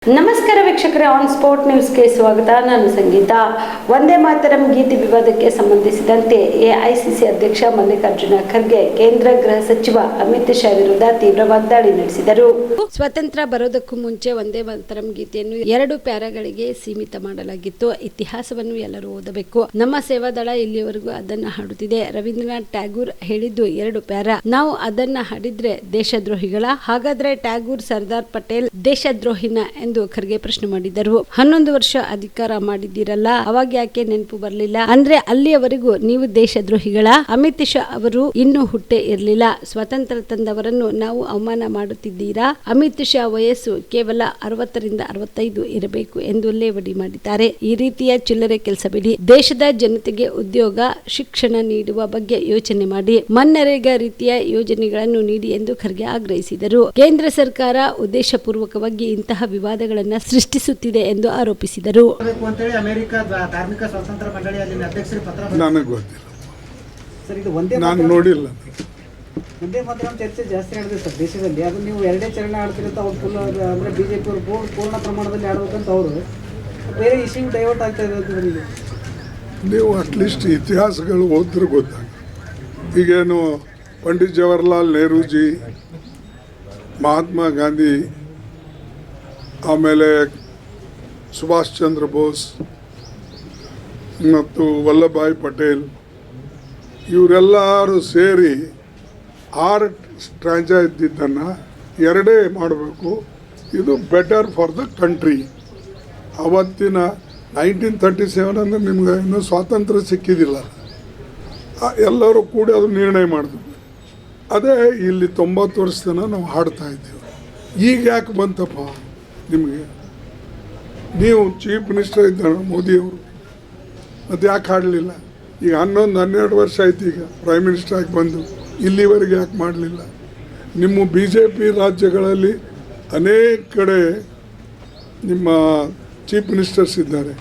ನಮಸ್ಕಾರ ವೀಕ್ಷಕರೇ, on spot ನ್ಯೂಸ್ಗೆ ಸ್ವಾಗತ. ನಾನು ಸಂಗೀತ. ವಂದೇ ಮಾತರಂ ಗೀತೆ ವಿವಾದಕ್ಕೆ ಸಂಬಂಧಿಸಿದಂತೆ ಎಐಸಿಸಿ ಅಧ್ಯಕ್ಷ ಮಲ್ಲಿಕಾರ್ಜುನ ಖರ್ಗೆ ಕೇಂದ್ರ ಗೃಹ ಸಚಿವ ಅಮಿತ್ ಶಾ ವಿರುದ್ಧ ತೀವ್ರ ವಾಗ್ದಾಳಿ ನಡೆಸಿದರು. ಸ್ವತಂತ್ರ ಬರೋದಕ್ಕೂ ಮುಂಚೆ ವಂದೇ ಮಾತರಂ ಗೀತೆಯನ್ನು 2 ಪ್ಯಾರಾಗಳಿಗೆ ಸೀಮಿತ ಮಾಡಲಾಗಿತ್ತು. ಇತಿಹಾಸವನ್ನು ಎಲ್ಲರೂ ಓದಬೇಕು. ನಮ್ಮ ಸೇವಾದಳ ಇಲ್ಲಿಯವರೆಗೂ ಅದನ್ನು ಹಾಡುತ್ತಿದೆ. ರವೀಂದ್ರನಾಥ್ ಟ್ಯಾಗೂರ್ ಹೇಳಿದ್ದು 2 ಪ್ಯಾರಾ. ನಾವು ಅದನ್ನ ಹಾಡಿದ್ರೆ ದೇಶದ್ರೋಹಿಗಳ? ಹಾಗಾದ್ರೆ ಟ್ಯಾಗೂರ್ ಸರ್ದಾರ್ ಪಟೇಲ್ ದೇಶದ್ರೋಹಿನ ಎಂದು ಖರ್ಗೆ ಪ್ರಶ್ನೆ ಮಾಡಿದರು. 11 ವರ್ಷ ಅಧಿಕಾರ ಮಾಡಿದ್ದೀರಲ್ಲ, ಅವಾಗ ಯಾಕೆ ನೆನಪು ಬರಲಿಲ್ಲ? ಅಂದ್ರೆ ಅಲ್ಲಿಯವರೆಗೂ ನೀವು ದೇಶದ್ರೋಹಿಗಳ? ಅಮಿತ್ ಶಾ ಅವರು ಇನ್ನೂ ಹುಟ್ಟೆ ಇರಲಿಲ್ಲ. ಸ್ವತಂತ್ರ ತಂದವರನ್ನು ನಾವು ಅವಮಾನ ಮಾಡುತ್ತಿದ್ದೀರಾ? ಅಮಿತ್ ಶಾ ವಯಸ್ಸು ಕೇವಲ 60ರಿಂದ 65 ಇರಬೇಕು ಎಂದು ಲೇವಡಿ ಮಾಡಿದ್ದಾರೆ. ಈ ರೀತಿಯ ಚಿಲ್ಲರೆ ಕೆಲಸ ಬಿಡಿ. ದೇಶದ ಜನತೆಗೆ ಉದ್ಯೋಗ, ಶಿಕ್ಷಣ ನೀಡುವ ಬಗ್ಗೆ ಯೋಚನೆ ಮಾಡಿ. ಮನ್ರೇಗಾ ರೀತಿಯ ಯೋಜನೆಗಳನ್ನು ನೀಡಿ ಎಂದು ಖರ್ಗೆ ಆಗ್ರಹಿಸಿದರು. ಕೇಂದ್ರ ಸರ್ಕಾರ ಉದ್ದೇಶಪೂರ್ವಕವಾಗಿ ಇಂತಹ ವಿವಾದಗಳನ್ನು ಸೃಷ್ಟಿಸುತ್ತಿದೆ ಎಂದು ಆರೋಪಿಸಿದರು. ನನಗೆ ಗೊತ್ತಿಲ್ಲ, ನಾನು ನೋಡಿಲ್ಲ. ವಂದೇ ಮಾತರಂ ಚರ್ಚೆ ಜಾಸ್ತಿ ಆಡಿದೆ ಸರ್ ದೇಶದಲ್ಲಿ. ಅದು ನೀವು 2 ಚರಣ ಆಡ್ತಿರಂತ ಅವ್ರು ಫುಲ್ ಅಂದರೆ ಬಿಜೆಪಿ ಅವರು ಪೂರ್ಣ ಪ್ರಮಾಣದಲ್ಲಿ ಆಡ್ಬೇಕಂತ ಅವರು ಬೇರೆ ಇಶ್ಯೂ ಡೈವರ್ಟ್ ಆಗ್ತಾ ಇದೆ ಅಂತ ಬಂದಿದೆ. ನೀವು ಅಟ್ಲೀಸ್ಟ್ ಇತಿಹಾಸಗಳು ಓದಿದ್ರೆ ಗೊತ್ತಾಗ. ಈಗೇನು ಪಂಡಿತ್ ಜವಾಹರ್ಲಾಲ್ ನೆಹರೂಜಿ, ಮಹಾತ್ಮ ಗಾಂಧಿ, ಆಮೇಲೆ ಸುಭಾಷ್ ಚಂದ್ರ ಬೋಸ್ ಮತ್ತು ವಲ್ಲಭಭಾಯಿ ಪಟೇಲ್ ಇವರೆಲ್ಲರೂ ಸೇರಿ 6 ಸ್ಟ್ರಾಂಜ ಇದ್ದಿದ್ದನ್ನು 2 ಮಾಡಬೇಕು. ಇದು ಬೆಟರ್ ಫಾರ್ ದ ಕಂಟ್ರಿ. ಅವತ್ತಿನ 1937 ಅಂದರೆ ನಿಮ್ಗೆ ಇನ್ನೂ ಸ್ವಾತಂತ್ರ್ಯ ಸಿಕ್ಕಿದ್ದಿಲ್ಲ. ಎಲ್ಲರೂ ಕೂಡಿ ಅದು ನಿರ್ಣಯ ಮಾಡಿದ್ವಿ. ಅದೇ ಇಲ್ಲಿ 90 ವರ್ಷ ತನಕ ನಾವು ಹಾಡ್ತಾ ಇದ್ದೀವಿ. ಈಗ ಯಾಕೆ ಬಂತಪ್ಪ ನಿಮಗೆ? ನೀವು ಚೀಫ್ ಮಿನಿಸ್ಟರ್ ಇದ್ದಾರೆ ಮೋದಿಯವರು, ಮತ್ತು ಯಾಕೆ ಹಾಡಲಿಲ್ಲ? ಈಗ 11-12 ವರ್ಷ ಆಯ್ತು ಈಗ ಪ್ರೈಮ್ ಮಿನಿಸ್ಟರ್ ಆಗಿ ಬಂದು, ಇಲ್ಲಿವರೆಗೆ ಯಾಕೆ ಮಾಡಲಿಲ್ಲ? ನಿಮ್ಮ BJP ರಾಜ್ಯಗಳಲ್ಲಿ ಅನೇಕ ಕಡೆ ನಿಮ್ಮ ಚೀಫ್ ಮಿನಿಸ್ಟರ್ಸ್ ಇದ್ದಾರೆ,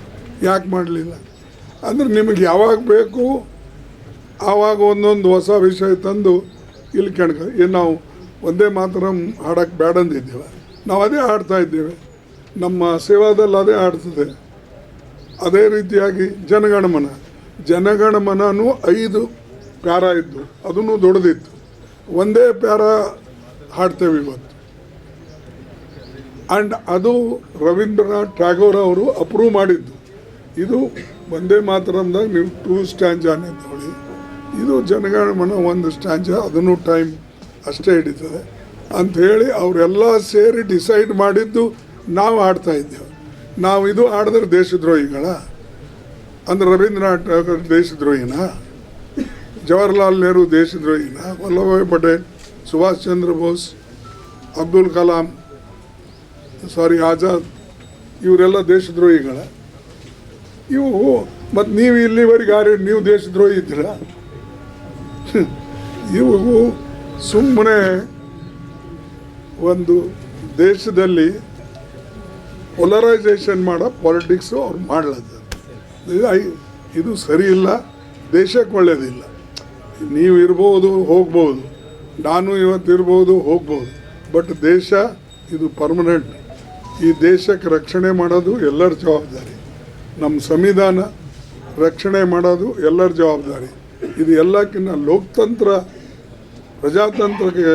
ಯಾಕೆ ಮಾಡಲಿಲ್ಲ? ಅಂದರೆ ನಿಮಗೆ ಯಾವಾಗ ಬೇಕು ಆವಾಗ ಒಂದೊಂದು ಹೊಸ ವಿಷಯ ತಂದು ಇಲ್ಲಿ ಏನು ನಾವು ಒಂದೇ ಮಾತರಂ ಹಾಡೋಕ್ಕೆ ಬೇಡ ಅಂದಿದ್ದೇವೆ. ನಾವು ಅದೇ ಹಾಡ್ತಾ ಇದ್ದೇವೆ. ನಮ್ಮ ಸೇವಾದಲ್ಲಿ ಅದೇ ಹಾಡ್ತದೆ. ಅದೇ ರೀತಿಯಾಗಿ ಜನಗಣಮನೂ 5 ಪ್ಯಾರಾ ಇದ್ದು, ಅದನ್ನು ದೊಡ್ಡದಿತ್ತು. ಒಂದೇ ಪ್ಯಾರಾ ಹಾಡ್ತೇವೆ ಇವತ್ತು. ಆ್ಯಂಡ್ ಅದು ರವೀಂದ್ರನಾಥ್ ಟ್ಯಾಗೋರ್ ಅವರು ಅಪ್ರೂವ್ ಮಾಡಿದ್ದು. ಇದು ಒಂದೇ ಮಾತರಂದಾಗ ನೀವು 2 ಸ್ಟ್ಯಾಂಜಾನೇ ತಗೊಳ್ಳಿ. ಇದು ಜನಗಣಮನ 1 ಸ್ಟ್ಯಾಂಜ, ಅದನ್ನು ಟೈಮ್ ಅಷ್ಟೇ ಹಿಡಿತದೆ ಅಂಥೇಳಿ ಅವರೆಲ್ಲ ಸೇರಿ ಡಿಸೈಡ್ ಮಾಡಿದ್ದು ನಾವು ಹಾಡ್ತಾ ಇದ್ದೇವೆ. ನಾವು ಇದು ಹಾಡಿದ್ರೆ ದೇಶದ್ರೋಹಿಗಳ? ಅಂದರೆ ರವೀಂದ್ರನಾಥ್ ಟ್ಯಾಗೋರ್ ದೇಶದ್ರೋಹಿನ? ಜವಾಹರ್ಲಾಲ್ ನೆಹರು ದೇಶದ್ರೋಹಿನ? ವಲ್ಲಭಭಾಯಿ ಪಟೇಲ್, ಸುಭಾಷ್ ಚಂದ್ರ ಬೋಸ್, ಅಬ್ದುಲ್ ಕಲಾಂ, ಆಜಾದ್ ಇವರೆಲ್ಲ ದೇಶದ್ರೋಹಿಗಳ? ಇವು ಮತ್ತು ನೀವು ಇಲ್ಲಿವರೆಗೆ ನೀವು ದೇಶದ್ರೋಹಿ ಇದ್ದೀರಾ? ಇವು ಸುಮ್ಮನೆ ಒಂದು ದೇಶದಲ್ಲಿ ಪೊಲರೈಸೇಷನ್ ಮಾಡೋ ಪಾಲಿಟಿಕ್ಸು ಅವ್ರು ಮಾಡ್ಲದ. ಇದು ಸರಿ ಇಲ್ಲ, ದೇಶಕ್ಕೆ ಒಳ್ಳೆಯದಿಲ್ಲ. ನೀವು ಇರ್ಬೋದು, ಹೋಗ್ಬೋದು, ನಾನು ಇವತ್ತು ಇರ್ಬೋದು, ಹೋಗ್ಬೋದು, ಬಟ್ ದೇಶ ಇದು ಪರ್ಮನೆಂಟ್. ಈ ದೇಶಕ್ಕೆ ರಕ್ಷಣೆ ಮಾಡೋದು ಎಲ್ಲರ ಜವಾಬ್ದಾರಿ. ನಮ್ಮ ಸಂವಿಧಾನ ರಕ್ಷಣೆ ಮಾಡೋದು ಎಲ್ಲರ ಜವಾಬ್ದಾರಿ. ಇದು ಎಲ್ಲಕ್ಕಿಂತ ಲೋಕತಂತ್ರ, ಪ್ರಜಾತಂತ್ರಕ್ಕೆ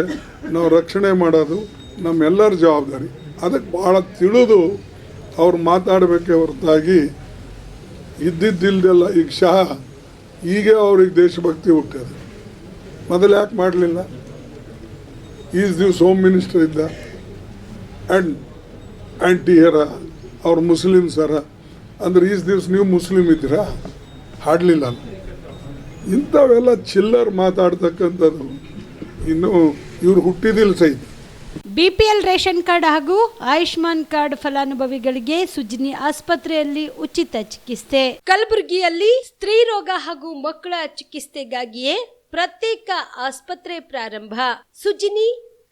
ನಾವು ರಕ್ಷಣೆ ಮಾಡೋದು ನಮ್ಮೆಲ್ಲರ ಜವಾಬ್ದಾರಿ. ಅದಕ್ಕೆ ಭಾಳ ತಿಳಿದು ಅವ್ರು ಮಾತಾಡಬೇಕೇ ಹೊರತಾಗಿ ಇದ್ದಿದ್ದಿಲ್ದೆಲ್ಲ. ಈಗ ಶಾ ಈಗ ಅವ್ರಿಗೆ ದೇಶಭಕ್ತಿ ಹುಟ್ಟದ, ಮೊದಲು ಯಾಕೆ ಮಾಡಲಿಲ್ಲ? ಈಸ್ ದಿವ್ಸ ಹೋಮ್ ಮಿನಿಸ್ಟರ್ ಇದ್ದ, ಆ್ಯಂಟಿಯರ ಅವ್ರು ಮುಸ್ಲಿಮ್ಸರ. ಅಂದ್ರೆ ಈಸ್ ದಿವ್ಸ ನೀವು ಮುಸ್ಲಿಮ್ ಇದ್ದೀರಾ? ಹಾಡಲಿಲ್ಲ. ಇಂಥವೆಲ್ಲ ಚಿಲ್ಲರ್ ಮಾತಾಡ್ತಕ್ಕಂಥದ್ದು. ಇನ್ನು ಇವ್ರು ಹುಟ್ಟಿದಿಲ್ಲ ಸಹಿತ. BPL ರೇಷನ್ ಕಾರ್ಡ್ ಹಾಗೂ ಆಯುಷ್ಮಾನ್ ಕಾರ್ಡ್ ಫಲಾನುಭವಿಗಳಿಗೆ ಸುಜ್ನಿ ಆಸ್ಪತ್ರೆಯಲ್ಲಿ ಉಚಿತ ಚಿಕಿತ್ಸೆ. ಕಲಬುರಗಿಯಲ್ಲಿ ಸ್ತ್ರೀ ರೋಗ ಹಾಗೂ ಮಕ್ಕಳ ಚಿಕಿತ್ಸೆಗಾಗಿಯೇ ಪ್ರತ್ಯೇಕ ಆಸ್ಪತ್ರೆ ಪ್ರಾರಂಭ. ಸುಜ್ನಿ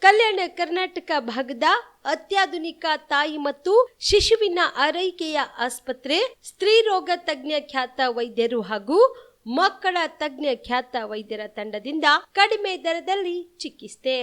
ಕಲ್ಯಾಣ ಕರ್ನಾಟಕ ಭಾಗದ ಅತ್ಯಾಧುನಿಕ ತಾಯಿ ಮತ್ತು ಶಿಶುವಿನ ಆರೈಕೆಯ ಆಸ್ಪತ್ರೆ. ಸ್ತ್ರೀ ರೋಗ ತಜ್ಞ ಖ್ಯಾತ ವೈದ್ಯರು ಹಾಗೂ ಮಕ್ಕಳ ತಜ್ಞ ಖ್ಯಾತ ವೈದ್ಯರ ತಂಡದಿಂದ ಕಡಿಮೆ ದರದಲ್ಲಿ ಚಿಕಿತ್ಸೆ.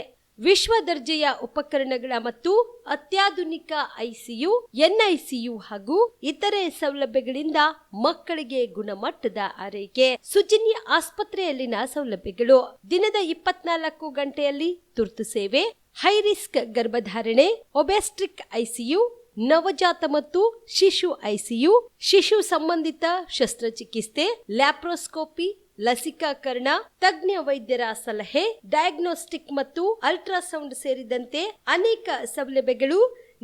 ವಿಶ್ವ ದರ್ಜೆಯ ಉಪಕರಣಗಳ ಮತ್ತು ಅತ್ಯಾಧುನಿಕ ICU, NICU ಹಾಗೂ ಇತರೆ ಸೌಲಭ್ಯಗಳಿಂದ ಮಕ್ಕಳಿಗೆ ಗುಣಮಟ್ಟದ ಆರೈಕೆ. ಸುಜಿನಿ ಆಸ್ಪತ್ರೆಯಲ್ಲಿನ ಸೌಲಭ್ಯಗಳು: ದಿನದ 24 ಗಂಟೆಯಲ್ಲಿ ತುರ್ತು ಸೇವೆ, ಹೈ ರಿಸ್ಕ್ ಗರ್ಭಧಾರಣೆ, ಒಬೆಸ್ಟ್ರಿಕ್ ICU, ನವಜಾತ ಮತ್ತು ಶಿಶು ICU, ಶಿಶು ಸಂಬಂಧಿತ ಶಸ್ತ್ರಚಿಕಿತ್ಸೆ, ಲ್ಯಾಪ್ರೋಸ್ಕೋಪಿ, ಲಸಿಕಾಕರಣ, ತಜ್ಞ ವೈದ್ಯರ ಸಲಹೆ, ಡಯಾಗ್ನೋಸ್ಟಿಕ್ ಮತ್ತು ಅಲ್ಟ್ರಾಸೌಂಡ್ ಸೇರಿದಂತೆ ಅನೇಕ ಸೌಲಭ್ಯಗಳು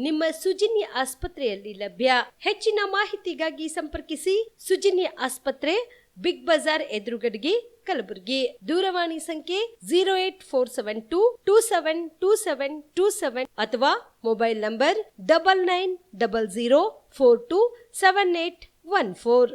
ನಿಮ್ಮ ಸುಜಿನಿ ಆಸ್ಪತ್ರೆಯಲ್ಲಿ ಲಭ್ಯ. ಹೆಚ್ಚಿನ ಮಾಹಿತಿಗಾಗಿ ಸಂಪರ್ಕಿಸಿ ಸುಜಿನಿ ಆಸ್ಪತ್ರೆ, ಬಿಗ್ ಬಜಾರ್ ಎದುರುಗಡೆಗೆ, ಕಲಬುರಗಿ. ದೂರವಾಣಿ ಸಂಖ್ಯೆ 08472272727 ಅಥವಾ ಮೊಬೈಲ್ ನಂಬರ್ 9900427814.